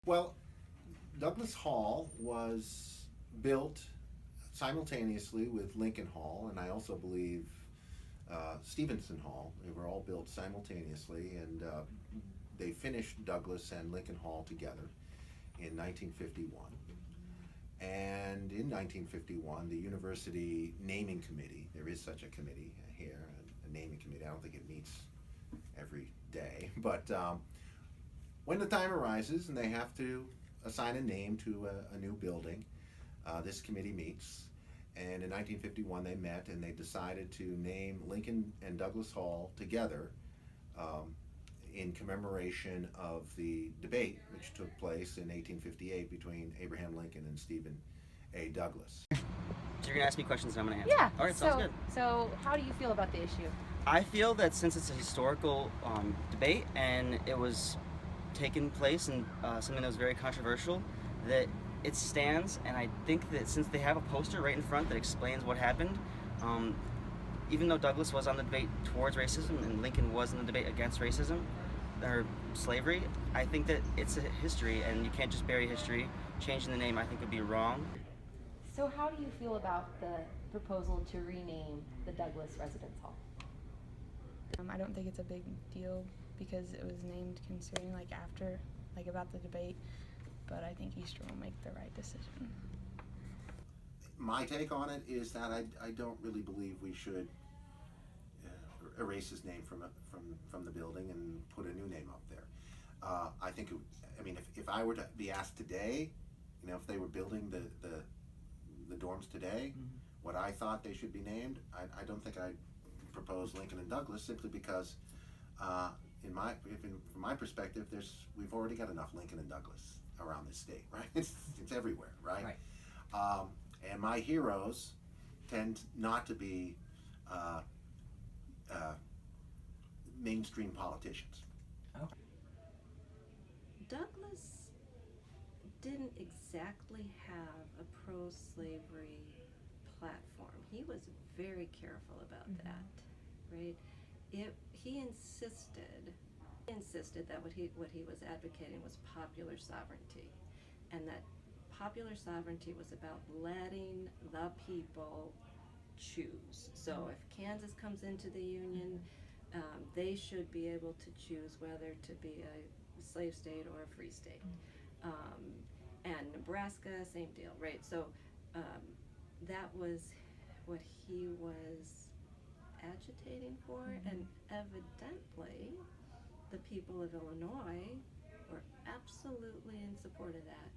Well, Douglas Hall was built simultaneously with Lincoln Hall, and I also believe Stevenson Hall. They were all built simultaneously, and they finished Douglas and Lincoln Hall together in 1951. And in 1951, the university naming committee, there is such a committee here, a naming committee. I don't think it meets every day, but when the time arises and they have to assign a name to a new building, this committee meets. And in 1951, they met and they decided to name Lincoln and Douglas Hall together um, in commemoration of the debate which took place in 1858 between Abraham Lincoln and Stephen A. Douglas. So you're gonna ask me questions and I'm gonna answer. Yeah. All right, sounds good. So how do you feel about the issue? I feel that since it's a historical debate and it was taking place and something that was very controversial, that it stands. And I think that since they have a poster right in front that explains what happened, even though Douglas was on the debate towards racism and Lincoln was in the debate against racism or slavery, I think that it's a history and you can't just bury history. Changing the name I think would be wrong. So how do you feel about the proposal to rename the Douglas Residence Hall? I don't think it's a big deal because it was named considering after about the debate, but I think Easter will make the right decision. My take on it is that I don't really believe we should erase his name from the building and put a new name up there. I think, if I were to be asked today, if they were building the dorms today, what I thought they should be named, I don't think I'd propose Lincoln and Douglas simply because, from my perspective, we've already got enough Lincoln and Douglas around this state, right? It's everywhere, right? Right. And my heroes tend not to be mainstream politicians. Douglas didn't exactly have a pro-slavery platform. He was very careful about that, right? He insisted that what he was advocating was popular sovereignty, and that popular sovereignty was about letting the people choose. So if Kansas comes into the Union, they should be able to choose whether to be a slave state or a free state. And Nebraska, same deal, right? So that was what he was agitating for, and evidently the people of Illinois were absolutely in support of that.